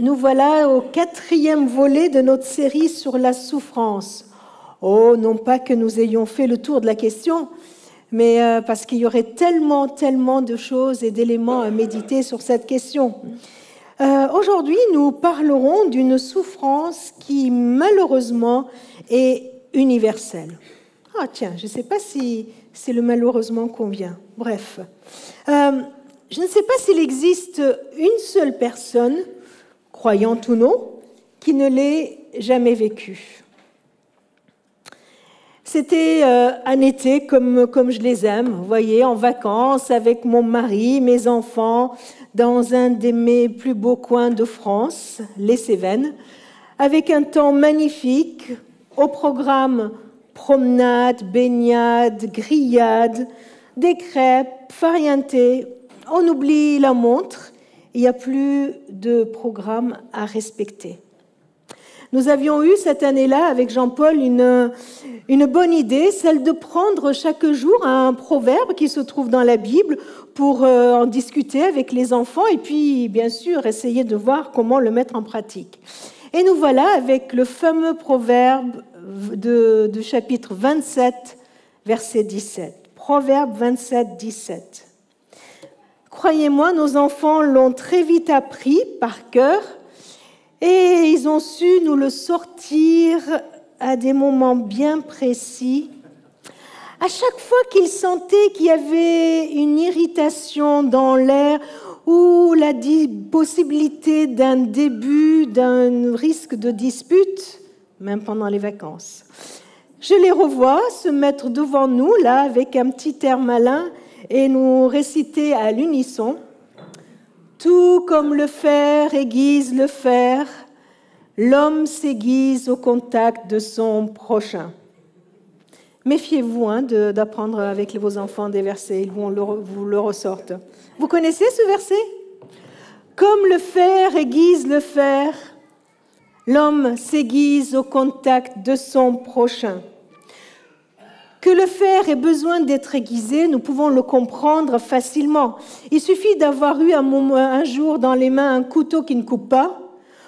Nous voilà au 4e volet de notre série sur la souffrance. Oh, non pas que nous ayons fait le tour de la question, mais parce qu'il y aurait tellement de choses et d'éléments à méditer sur cette question. Aujourd'hui, nous parlerons d'une souffrance qui, malheureusement, est universelle. Ah tiens, je ne sais pas si c'est le malheureusement convient. Bref, je ne sais pas s'il existe une seule personne, croyante ou non, qui ne l'ait jamais vécu. C'était un été comme je les aime, vous voyez, en vacances avec mon mari, mes enfants, dans un de mes plus beaux coins de France, les Cévennes, avec un temps magnifique, au programme promenade, baignade, grillade, des crêpes, farniente. On oublie la montre, il n'y a plus de programme à respecter. Nous avions eu cette année-là, avec Jean-Paul, une bonne idée, celle de prendre chaque jour un proverbe qui se trouve dans la Bible pour en discuter avec les enfants et puis, bien sûr, essayer de voir comment le mettre en pratique. Et nous voilà avec le fameux proverbe de chapitre 27, verset 17. Proverbe 27, 17. Croyez-moi, nos enfants l'ont très vite appris par cœur et ils ont su nous le sortir à des moments bien précis. À chaque fois qu'ils sentaient qu'il y avait une irritation dans l'air ou la possibilité d'un début, d'un risque de dispute, même pendant les vacances, je les revois se mettre devant nous, là, avec un petit air malin, et nous réciter à l'unisson « Tout comme le fer aiguise le fer, l'homme s'aiguise au contact de son prochain. » Méfiez-vous d'apprendre avec vos enfants des versets, ils vous le ressortent. Vous connaissez ce verset ? « Comme le fer aiguise le fer, l'homme s'aiguise au contact de son prochain. » Que le fer ait besoin d'être aiguisé, nous pouvons le comprendre facilement. Il suffit d'avoir eu un jour dans les mains un couteau qui ne coupe pas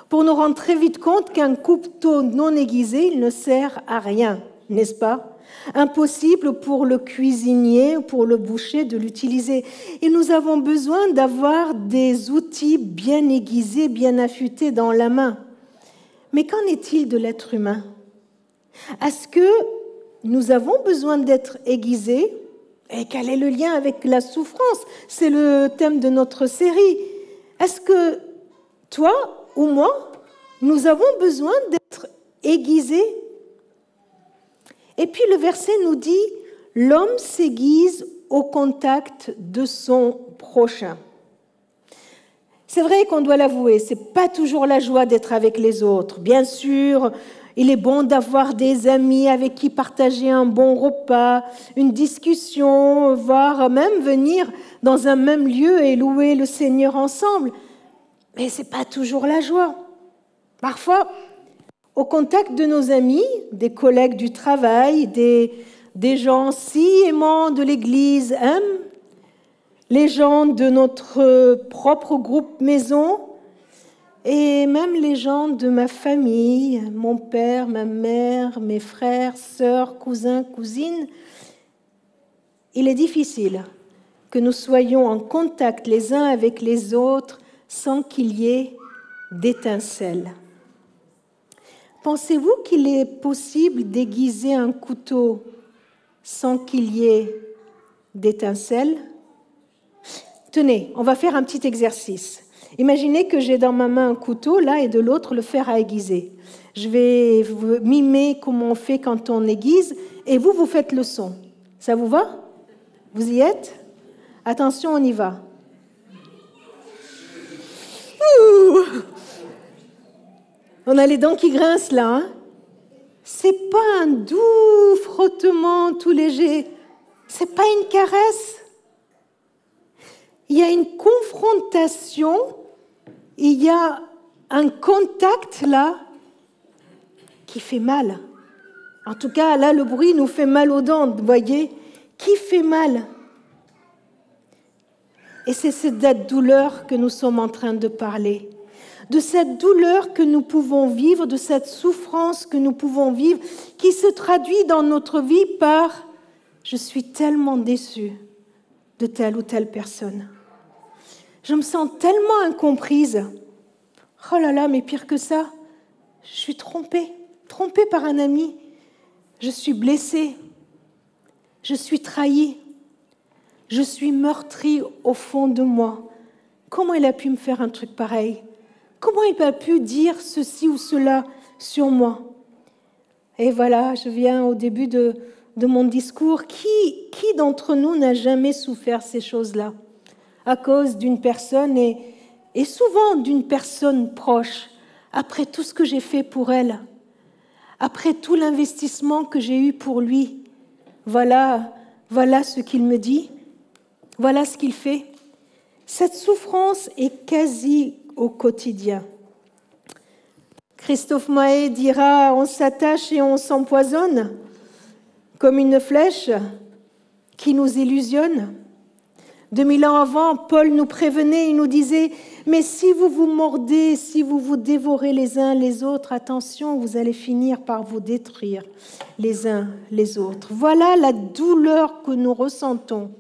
pour nous rendre très vite compte qu'un couteau non aiguisé, il ne sert à rien, n'est-ce pas ? Impossible pour le cuisinier ou pour le boucher de l'utiliser. Et nous avons besoin d'avoir des outils bien aiguisés, bien affûtés dans la main. Mais qu'en est-il de l'être humain ? Est-ce que nous avons besoin d'être aiguisés? Et quel est le lien avec la souffrance? C'est le thème de notre série. Est-ce que toi ou moi, nous avons besoin d'être aiguisés? Et puis le verset nous dit « L'homme s'aiguise au contact de son prochain ». C'est vrai qu'on doit l'avouer, ce n'est pas toujours la joie d'être avec les autres. Bien sûr, il est bon d'avoir des amis avec qui partager un bon repas, une discussion, voire même venir dans un même lieu et louer le Seigneur ensemble. Mais ce n'est pas toujours la joie. Parfois, au contact de nos amis, des collègues du travail, des gens si aimants de l'Église aiment, les gens de notre propre groupe maison et même les gens de ma famille, mon père, ma mère, mes frères, sœurs, cousins, cousines, il est difficile que nous soyons en contact les uns avec les autres sans qu'il y ait d'étincelles. Pensez-vous qu'il est possible d'aiguiser un couteau sans qu'il y ait d'étincelles ? Tenez, on va faire un petit exercice. Imaginez que j'ai dans ma main un couteau, là, et de l'autre, le fer à aiguiser. Je vais vous mimer comment on fait quand on aiguise, et vous faites le son. Ça vous va ? Vous y êtes ? Attention, on y va. Ouh ! On a les dents qui grincent, là. Hein ? C'est pas un doux frottement tout léger. C'est pas une caresse. Il y a une confrontation, il y a un contact là qui fait mal. En tout cas, là, le bruit nous fait mal aux dents, vous voyez, qui fait mal. Et c'est cette douleur que nous sommes en train de parler. de cette douleur que nous pouvons vivre, de cette souffrance que nous pouvons vivre, qui se traduit dans notre vie par « je suis tellement déçue de telle ou telle personne. Je me sens tellement incomprise. Oh là là, mais pire que ça, je suis trompée par un ami. Je suis blessée. Je suis trahie. Je suis meurtrie au fond de moi. Comment il a pu me faire un truc pareil? Comment il a pu dire ceci ou cela sur moi? Et voilà, je viens au début de mon discours. Qui d'entre nous n'a jamais souffert ces choses-là à cause d'une personne et souvent d'une personne proche, après tout ce que j'ai fait pour elle, après tout l'investissement que j'ai eu pour lui? Voilà ce qu'il me dit, voilà ce qu'il fait. Cette souffrance est quasi au quotidien. Christophe Maé dira « On s'attache et on s'empoisonne comme une flèche qui nous illusionne ». 2000 ans avant, Paul nous prévenait, il nous disait « Mais si vous vous mordez, si vous vous dévorez les uns les autres, attention, vous allez finir par vous détruire les uns les autres. » Voilà la douleur que nous ressentons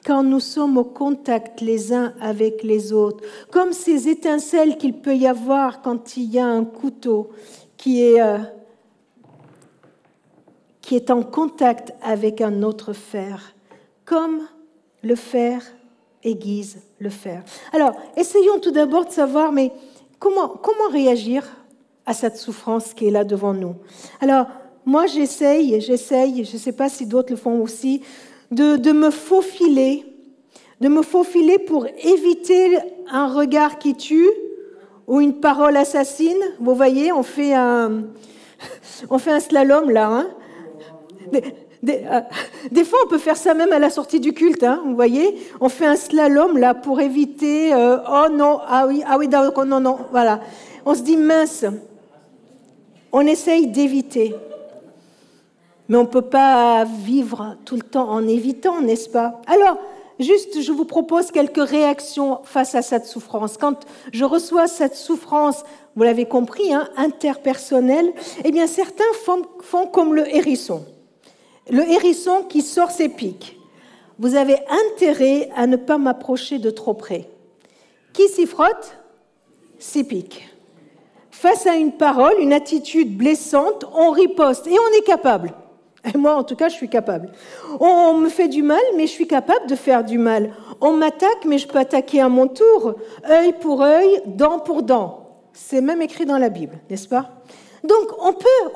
quand nous sommes au contact les uns avec les autres, comme ces étincelles qu'il peut y avoir quand il y a un couteau qui est en contact avec un autre fer, comme le fer aiguise le fer. Alors, essayons tout d'abord de savoir, mais comment réagir à cette souffrance qui est là devant nous? Alors, moi, j'essaye, je ne sais pas si d'autres le font aussi, de me faufiler pour éviter un regard qui tue ou une parole assassine. Vous voyez, on fait un slalom là. Hein. Des fois, on peut faire ça même à la sortie du culte. Hein, vous voyez, on fait un slalom là pour éviter. Oh non, ah oui, d'accord, non, voilà. On se dit mince. On essaye d'éviter. Mais on ne peut pas vivre tout le temps en évitant, n'est-ce pas? Alors, juste, je vous propose quelques réactions face à cette souffrance. Quand je reçois cette souffrance, vous l'avez compris, hein, interpersonnelle, eh bien, certains font comme le hérisson. Le hérisson qui sort ses pics. Vous avez intérêt à ne pas m'approcher de trop près. Qui s'y frotte? S'y pique. Face à une parole, une attitude blessante, on riposte et on est capable. Et moi, en tout cas, je suis capable. On me fait du mal, mais je suis capable de faire du mal. On m'attaque, mais je peux attaquer à mon tour. Œil pour œil, dent pour dent. C'est même écrit dans la Bible, n'est-ce pas? Donc, on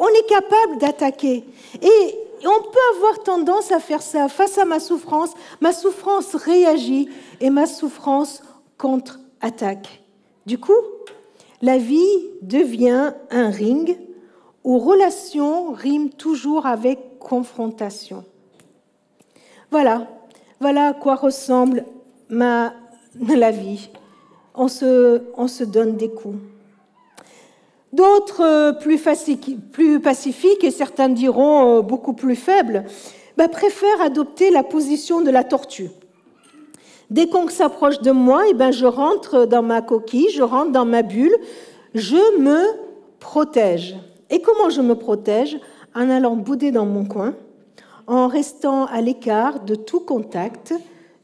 est capable d'attaquer. Et on peut avoir tendance à faire ça. Face à ma souffrance réagit et ma souffrance contre-attaque. Du coup, la vie devient un ring où relation rime toujours avec confrontation. Voilà à quoi ressemble la vie. On se donne des coups. D'autres, plus pacifiques, et certains diront beaucoup plus faibles, préfèrent adopter la position de la tortue. Dès qu'on s'approche de moi, je rentre dans ma coquille, je rentre dans ma bulle, je me protège. Et comment je me protège? En allant bouder dans mon coin, en restant à l'écart de tout contact,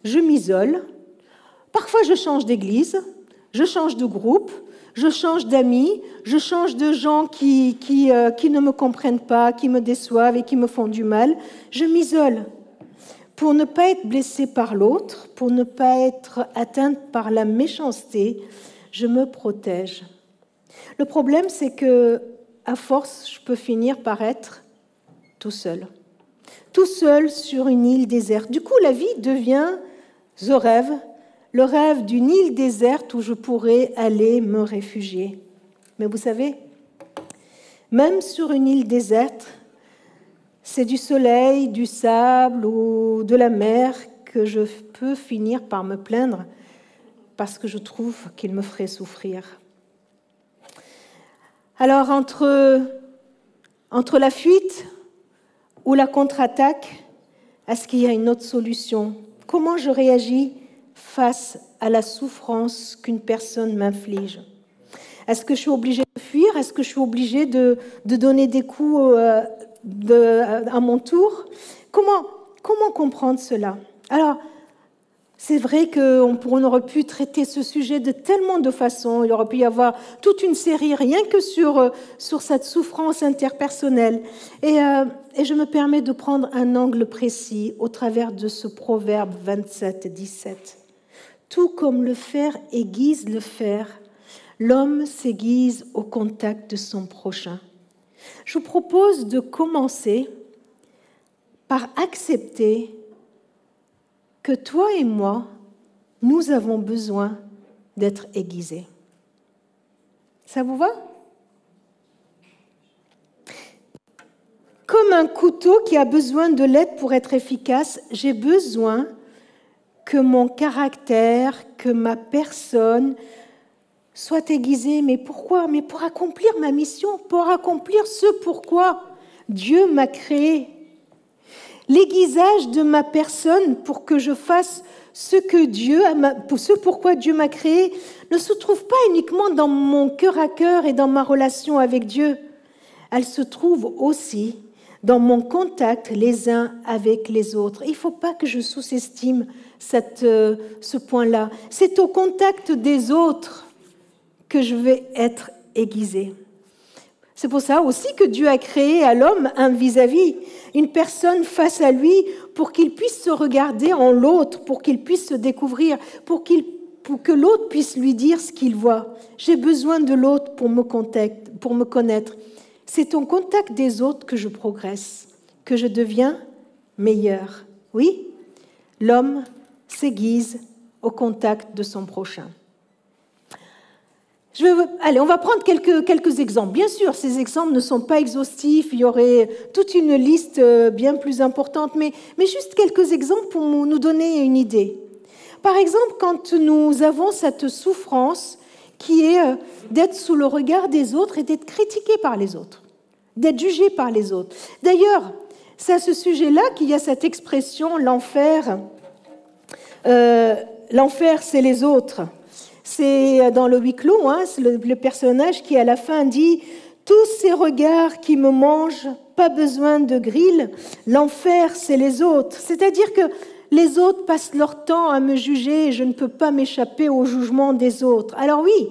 je m'isole. Parfois, je change d'église, je change de groupe, je change d'amis, je change de gens qui ne me comprennent pas, qui me déçoivent et qui me font du mal. Je m'isole pour ne pas être blessée par l'autre, pour ne pas être atteinte par la méchanceté. Je me protège. Le problème, c'est que à force, je peux finir par être tout seul sur une île déserte. Du coup, la vie devient le rêve d'une île déserte où je pourrais aller me réfugier. Mais vous savez, même sur une île déserte, c'est du soleil, du sable ou de la mer que je peux finir par me plaindre parce que je trouve qu'il me ferait souffrir. Alors, entre la fuite ou la contre-attaque, est-ce qu'il y a une autre solution? Comment je réagis face à la souffrance qu'une personne m'inflige? Est-ce que je suis obligée de fuir? Est-ce que je suis obligée de donner des coups à mon tour? Comment comprendre cela? Alors, c'est vrai qu'on aurait pu traiter ce sujet de tellement de façons. Il aurait pu y avoir toute une série rien que sur cette souffrance interpersonnelle. Et je me permets de prendre un angle précis au travers de ce proverbe 27, 17. Tout comme le fer aiguise le fer, l'homme s'aiguise au contact de son prochain. Je vous propose de commencer par accepter que toi et moi, nous avons besoin d'être aiguisés. Ça vous va? Comme un couteau qui a besoin de l'aide pour être efficace, j'ai besoin que mon caractère, que ma personne soit aiguisée. Mais pourquoi? Mais pour accomplir ma mission, pour accomplir ce pourquoi Dieu m'a créé. L'aiguisage de ma personne pour que je fasse ce pourquoi Dieu m'a créé ne se trouve pas uniquement dans mon cœur à cœur et dans ma relation avec Dieu. Elle se trouve aussi dans mon contact les uns avec les autres. Il ne faut pas que je sous-estime ce point-là. C'est au contact des autres que je vais être aiguisée. C'est pour ça aussi que Dieu a créé à l'homme un vis-à-vis, une personne face à lui pour qu'il puisse se regarder en l'autre, pour qu'il puisse se découvrir, pour que l'autre puisse lui dire ce qu'il voit. J'ai besoin de l'autre pour me connaître. C'est au contact des autres que je progresse, que je deviens meilleur. Oui, l'homme s'aiguise au contact de son prochain. Allez, on va prendre quelques exemples. Bien sûr, ces exemples ne sont pas exhaustifs, il y aurait toute une liste bien plus importante, mais juste quelques exemples pour nous donner une idée. Par exemple, quand nous avons cette souffrance qui est d'être sous le regard des autres et d'être critiqué par les autres, d'être jugé par les autres. D'ailleurs, c'est à ce sujet-là qu'il y a cette expression « l'enfer, c'est les autres ». C'est dans le huis clos, c'est le personnage qui à la fin dit « Tous ces regards qui me mangent, pas besoin de grille, l'enfer c'est les autres ». C'est-à-dire que les autres passent leur temps à me juger et je ne peux pas m'échapper au jugement des autres. Alors oui,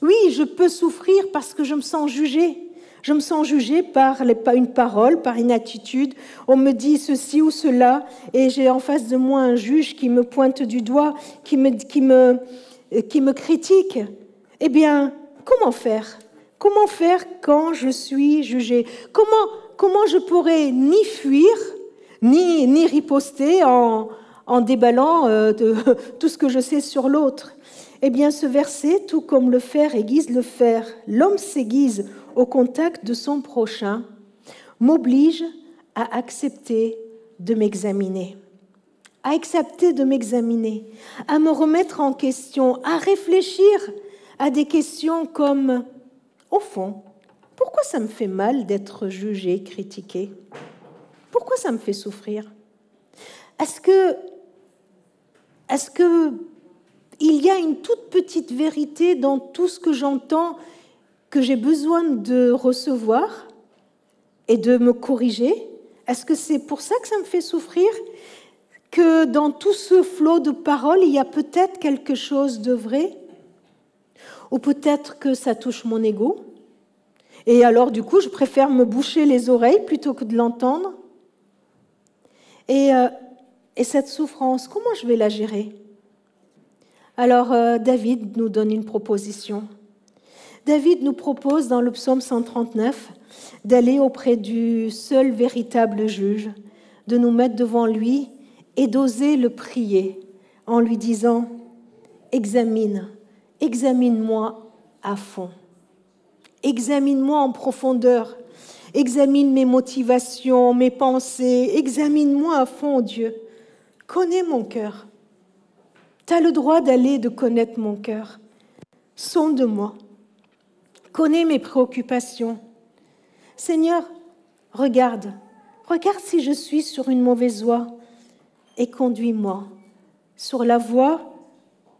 je peux souffrir parce que je me sens jugée. Je me sens jugée par une parole, par une attitude. On me dit ceci ou cela et j'ai en face de moi un juge qui me pointe du doigt, qui me critique. Eh bien, comment faire? Comment faire quand je suis jugée? Comment je pourrais ni fuir, ni riposter en déballant tout ce que je sais sur l'autre? Eh bien, ce verset, tout comme le fer aiguise le fer, l'homme s'aiguise au contact de son prochain, m'oblige à accepter de m'examiner. À accepter de m'examiner, à me remettre en question, à réfléchir à des questions comme, au fond, pourquoi ça me fait mal d'être jugé, critiqué? Pourquoi ça me fait souffrir? Est-ce que il y a une toute petite vérité dans tout ce que j'entends que j'ai besoin de recevoir et de me corriger? Est-ce que c'est pour ça que ça me fait souffrir? Que dans tout ce flot de paroles, il y a peut-être quelque chose de vrai, ou peut-être que ça touche mon ego, et alors du coup, je préfère me boucher les oreilles plutôt que de l'entendre. Et cette souffrance, comment je vais la gérer? Alors David nous donne une proposition. David nous propose dans le psaume 139 d'aller auprès du seul véritable juge, de nous mettre devant lui et d'oser le prier en lui disant « Examine-moi à fond, examine-moi en profondeur, examine mes motivations, mes pensées, examine-moi à fond, Dieu, connais mon cœur. Tu as le droit de connaître mon cœur, sonde-moi, connais mes préoccupations. Seigneur, regarde si je suis sur une mauvaise voie, et conduis-moi sur la voie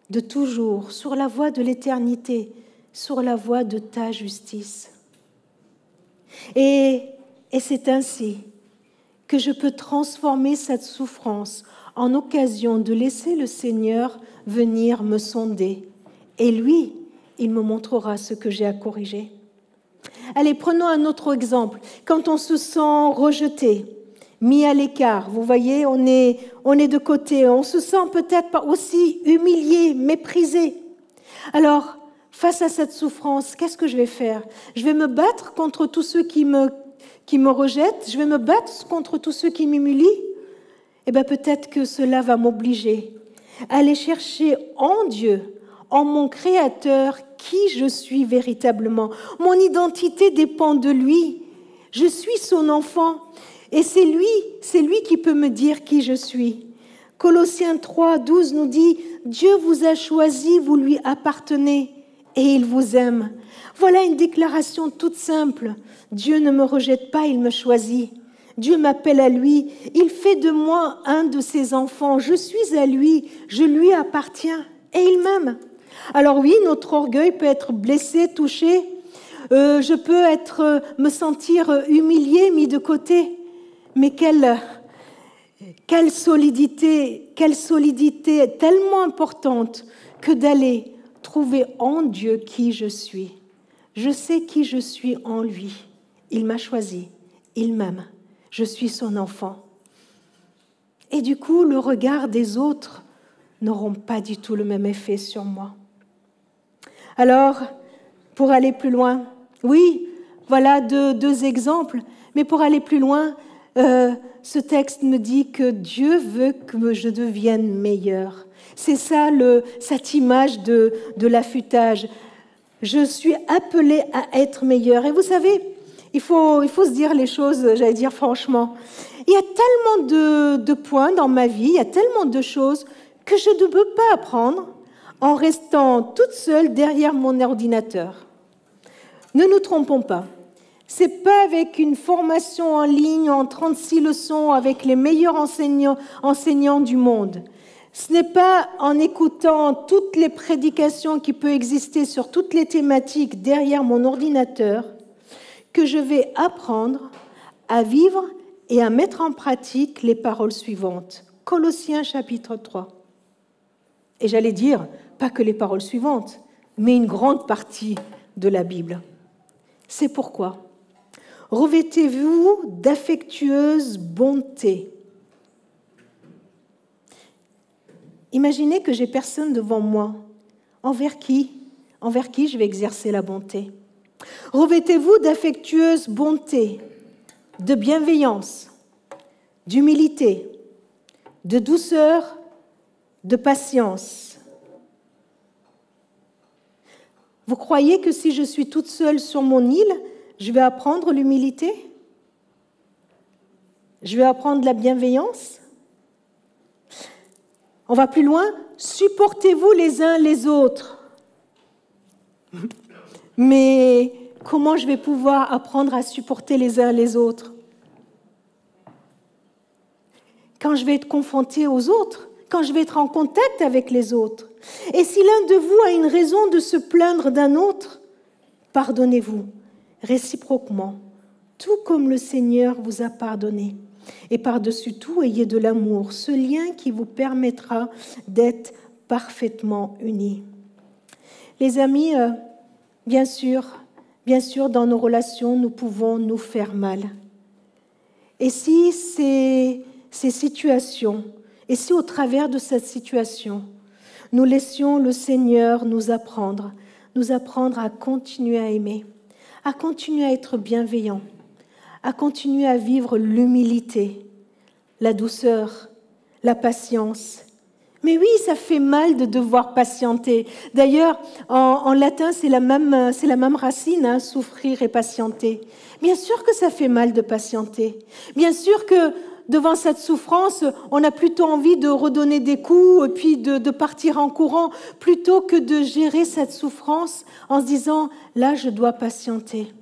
de toujours, sur la voie de l'éternité, sur la voie de ta justice. Et c'est ainsi que je peux transformer cette souffrance en occasion de laisser le Seigneur venir me sonder. Et lui, il me montrera ce que j'ai à corriger. Allez, prenons un autre exemple. Quand on se sent rejeté, mis à l'écart, vous voyez, on est de côté, on se sent peut-être aussi humilié, méprisé. Alors, face à cette souffrance, qu'est-ce que je vais faire? Je vais me battre contre tous ceux qui me rejettent, je vais me battre contre tous ceux qui m'humilient. Eh bien, peut-être que cela va m'obliger à aller chercher en Dieu, en mon Créateur, qui je suis véritablement. Mon identité dépend de lui. Je suis son enfant. Et c'est lui qui peut me dire qui je suis. Colossiens 3, 12 nous dit « Dieu vous a choisi, vous lui appartenez et il vous aime ». Voilà une déclaration toute simple. Dieu ne me rejette pas, il me choisit. Dieu m'appelle à lui. Il fait de moi un de ses enfants. Je suis à lui, je lui appartiens et il m'aime. Alors oui, notre orgueil peut être blessé, touché. Je peux me sentir humilié, mis de côté. Mais quelle solidité tellement importante que d'aller trouver en Dieu qui je suis. Je sais qui je suis en lui. Il m'a choisi, il m'aime. Je suis son enfant. Et du coup, le regard des autres n'auront pas du tout le même effet sur moi. Alors, pour aller plus loin, oui, voilà deux exemples, mais pour aller plus loin, ce texte me dit que Dieu veut que je devienne meilleur. C'est ça, cette image de l'affûtage. Je suis appelée à être meilleure. Et vous savez, il faut se dire les choses, j'allais dire franchement. Il y a tellement de points dans ma vie, il y a tellement de choses que je ne peux pas apprendre en restant toute seule derrière mon ordinateur. Ne nous trompons pas. Ce n'est pas avec une formation en ligne en 36 leçons avec les meilleurs enseignants du monde. Ce n'est pas en écoutant toutes les prédications qui peuvent exister sur toutes les thématiques derrière mon ordinateur que je vais apprendre à vivre et à mettre en pratique les paroles suivantes. Colossiens chapitre 3. Et j'allais dire, pas que les paroles suivantes, mais une grande partie de la Bible. C'est pourquoi revêtez-vous d'affectueuse bonté. Imaginez que j'ai personne devant moi. Envers qui je vais exercer la bonté? Revêtez-vous d'affectueuse bonté, de bienveillance, d'humilité, de douceur, de patience. Vous croyez que si je suis toute seule sur mon île, je vais apprendre l'humilité? Je vais apprendre la bienveillance? On va plus loin. Supportez-vous les uns les autres. Mais comment je vais pouvoir apprendre à supporter les uns les autres? Quand je vais être confrontée aux autres, quand je vais être en contact avec les autres. Et si l'un de vous a une raison de se plaindre d'un autre, pardonnez-vous réciproquement, tout comme le Seigneur vous a pardonné. Et par-dessus tout, ayez de l'amour, ce lien qui vous permettra d'être parfaitement unis. Les amis, bien sûr, dans nos relations, nous pouvons nous faire mal. Et si ces situations, et si au travers de cette situation, nous laissions le Seigneur nous apprendre à continuer à aimer, à continuer à être bienveillant, à continuer à vivre l'humilité, la douceur, la patience. Mais oui, ça fait mal de devoir patienter. D'ailleurs, en latin, c'est la même racine, souffrir et patienter. Bien sûr que ça fait mal de patienter. Bien sûr que devant cette souffrance, on a plutôt envie de redonner des coups et puis de partir en courant plutôt que de gérer cette souffrance en se disant « là, je dois patienter ».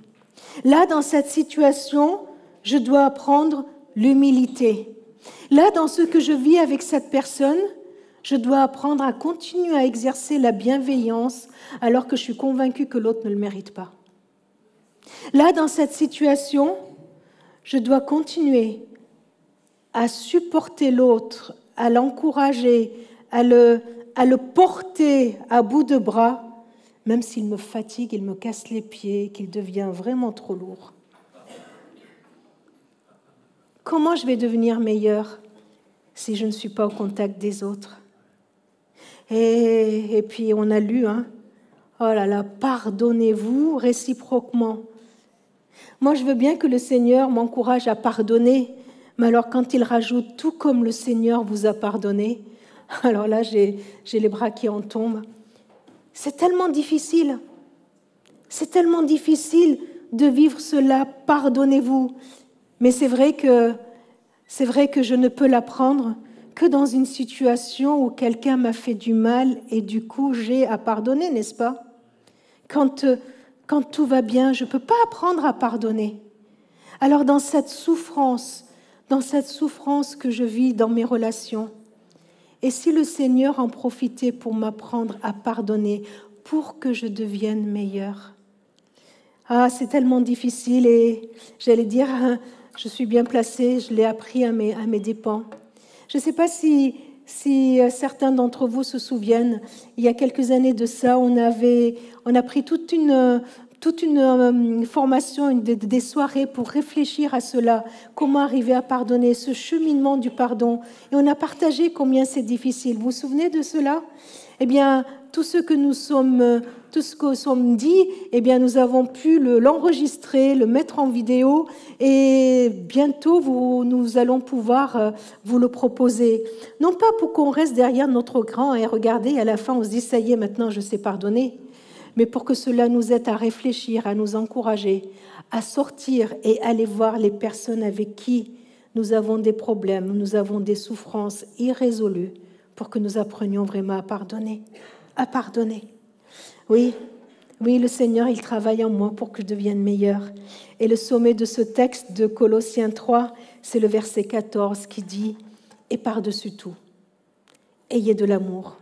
Là, dans cette situation, je dois apprendre l'humilité. Là, dans ce que je vis avec cette personne, Je dois apprendre à continuer à exercer la bienveillance alors que je suis convaincue que l'autre ne le mérite pas. Là, dans cette situation, je dois continuer à supporter l'autre, à l'encourager, à le porter à bout de bras, même s'il me fatigue, il me casse les pieds, qu'il devient vraiment trop lourd. Comment je vais devenir meilleure si je ne suis pas au contact des autres? Et puis on a lu, oh là là, pardonnez-vous réciproquement. Moi, je veux bien que le Seigneur m'encourage à pardonner, mais alors quand il rajoute tout comme le Seigneur vous a pardonné, alors là, j'ai les bras qui en tombent. C'est tellement difficile. C'est tellement difficile de vivre cela, pardonnez-vous. Mais c'est vrai que je ne peux l'apprendre que dans une situation où quelqu'un m'a fait du mal et du coup j'ai à pardonner, n'est-ce pas? Quand tout va bien, je ne peux pas apprendre à pardonner. Alors dans cette souffrance que je vis dans mes relations, et si le Seigneur en profitait pour m'apprendre à pardonner, pour que je devienne meilleure? Ah, c'est tellement difficile et j'allais dire, je suis bien placée, je l'ai appris à mes dépens. Je ne sais pas si certains d'entre vous se souviennent, il y a quelques années de ça, on a pris toute une formation, des soirées pour réfléchir à cela, comment arriver à pardonner, ce cheminement du pardon. Et on a partagé combien c'est difficile. Vous vous souvenez de cela? Eh bien, tout ce que nous sommes dit, eh bien, nous avons pu l'enregistrer, le mettre en vidéo et bientôt nous allons pouvoir vous le proposer. Non pas pour qu'on reste derrière notre écran et regarder à la fin on se dit ça y est, maintenant je sais pardonner, mais pour que cela nous aide à réfléchir, à nous encourager, à sortir et aller voir les personnes avec qui nous avons des problèmes, nous avons des souffrances irrésolues, pour que nous apprenions vraiment à pardonner. À pardonner. Oui, le Seigneur, il travaille en moi pour que je devienne meilleure. Et le sommet de ce texte de Colossiens 3, c'est le verset 14 qui dit « Et par-dessus tout, ayez de l'amour.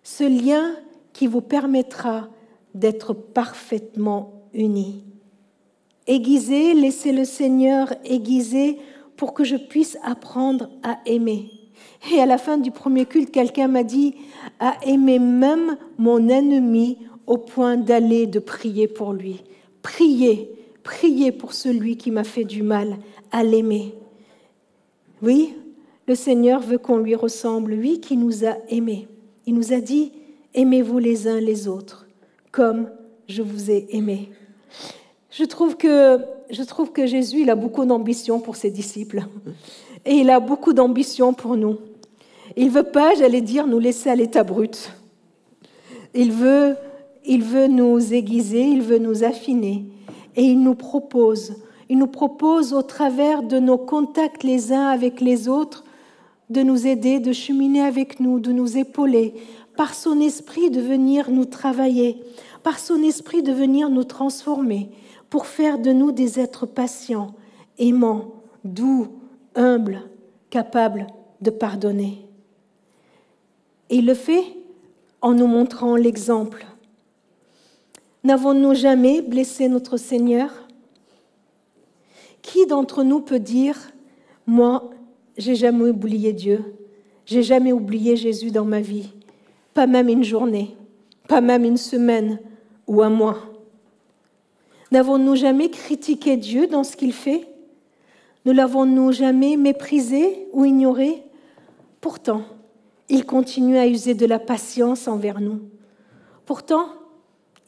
Ce lien qui vous permettra d'être parfaitement unis. Aiguisez, laissez le Seigneur aiguiser pour que je puisse apprendre à aimer. » Et à la fin du premier culte, quelqu'un m'a dit « à aimer même mon ennemi au point de prier pour lui. » Prier pour celui qui m'a fait du mal, à l'aimer. Oui, le Seigneur veut qu'on lui ressemble, lui qui nous a aimés. Il nous a dit « aimez-vous les uns les autres, comme je vous ai aimés. » Je trouve que Jésus, il a beaucoup d'ambition pour ses disciples. Et il a beaucoup d'ambition pour nous. Il ne veut pas, j'allais dire, nous laisser à l'état brut. Il veut nous aiguiser, il veut nous affiner. Et il nous propose au travers de nos contacts les uns avec les autres, de nous aider, de cheminer avec nous, de nous épauler, par son esprit de venir nous travailler, par son esprit de venir nous transformer, pour faire de nous des êtres patients, aimants, doux, humbles, capables de pardonner. Et il le fait en nous montrant l'exemple. N'avons-nous jamais blessé notre Seigneur? Qui d'entre nous peut dire « Moi, j'ai jamais oublié Dieu, j'ai jamais oublié Jésus dans ma vie, pas même une journée, pas même une semaine ou un mois. » N'avons-nous jamais critiqué Dieu dans ce qu'il fait? Ne l'avons-nous jamais méprisé ou ignoré? Pourtant, il continue à user de la patience envers nous. Pourtant,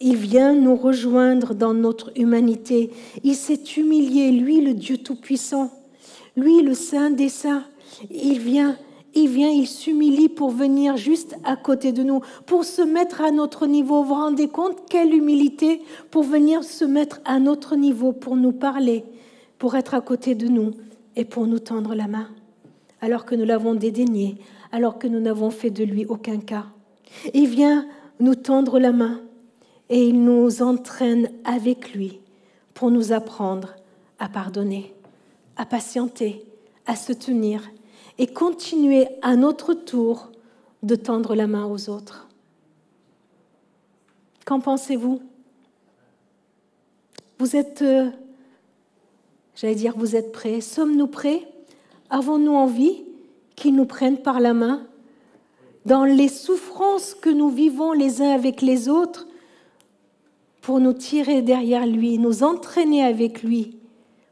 il vient nous rejoindre dans notre humanité. Il s'est humilié, lui, le Dieu Tout-Puissant, lui, le Saint des Saints. Il s'humilie pour venir juste à côté de nous, pour se mettre à notre niveau. Vous vous rendez compte quelle humilité pour venir se mettre à notre niveau, pour nous parler, pour être à côté de nous et pour nous tendre la main, alors que nous l'avons dédaigné, alors que nous n'avons fait de lui aucun cas. Il vient nous tendre la main et il nous entraîne avec lui pour nous apprendre à pardonner, à patienter, à se tenir et continuer à notre tour de tendre la main aux autres. Qu'en pensez-vous? Vous êtes, vous êtes prêts? Sommes-nous prêts? Avons-nous envie qu'ils nous prennent par la main dans les souffrances que nous vivons les uns avec les autres pour nous tirer derrière lui, nous entraîner avec lui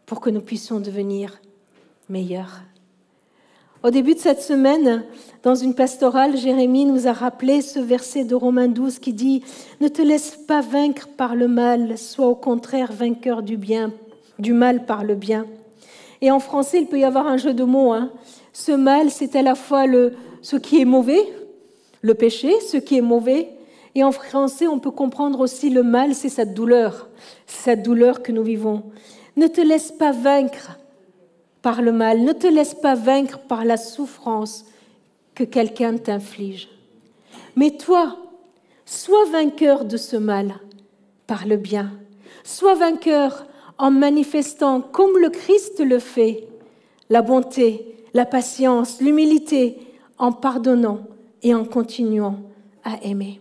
pour que nous puissions devenir meilleurs? Au début de cette semaine, dans une pastorale, Jérémie nous a rappelé ce verset de Romains 12 qui dit « Ne te laisse pas vaincre par le mal, sois au contraire vainqueur du mal par le bien. » Et en français, il peut y avoir un jeu de mots. Ce mal, c'est à la fois ce qui est mauvais, le péché, ce qui est mauvais. Et en français, on peut comprendre aussi le mal, c'est cette douleur que nous vivons. Ne te laisse pas vaincre par le mal, ne te laisse pas vaincre par la souffrance que quelqu'un t'inflige. Mais toi, sois vainqueur de ce mal par le bien. Sois vainqueur en manifestant, comme le Christ le fait, la bonté, la patience, l'humilité, en pardonnant et en continuant à aimer.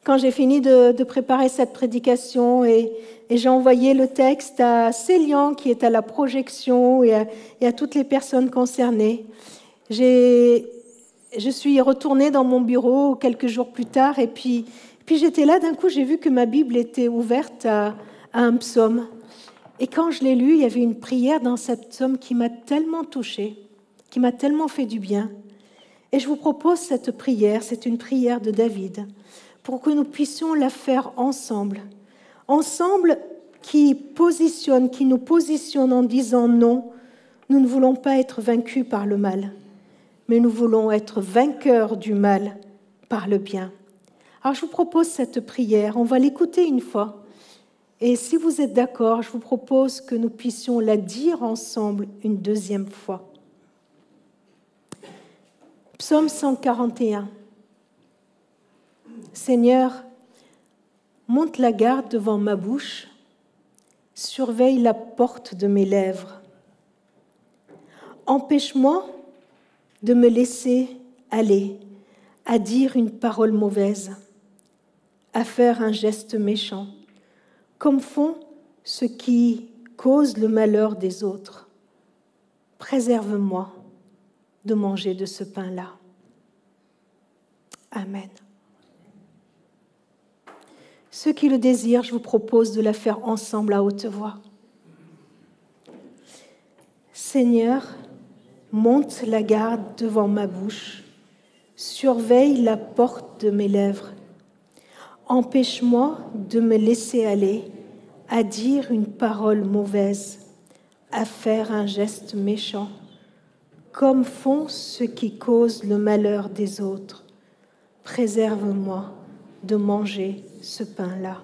Quand j'ai fini de préparer cette prédication et j'ai envoyé le texte à Célian, qui est à la projection, et à toutes les personnes concernées, je suis retournée dans mon bureau quelques jours plus tard, et puis j'étais là, d'un coup, j'ai vu que ma Bible était ouverte à un psaume. Et quand je l'ai lu, il y avait une prière dans cette psaume qui m'a tellement touchée, qui m'a tellement fait du bien. Et je vous propose cette prière, c'est une prière de David, pour que nous puissions la faire ensemble qui nous positionne en disant non, nous ne voulons pas être vaincus par le mal, mais nous voulons être vainqueurs du mal par le bien. Alors je vous propose cette prière, on va l'écouter une fois, et si vous êtes d'accord, je vous propose que nous puissions la dire ensemble une deuxième fois. Psaume 141. Seigneur, monte la garde devant ma bouche, surveille la porte de mes lèvres. Empêche-moi de me laisser aller à dire une parole mauvaise, à faire un geste méchant, comme font ceux qui causent le malheur des autres. Préserve-moi de manger de ce pain-là. Amen. Ceux qui le désirent, je vous propose de la faire ensemble à haute voix. Seigneur, monte la garde devant ma bouche, surveille la porte de mes lèvres. Empêche-moi de me laisser aller à dire une parole mauvaise, à faire un geste méchant, comme font ceux qui causent le malheur des autres. Préserve-moi de manger ce pain-là.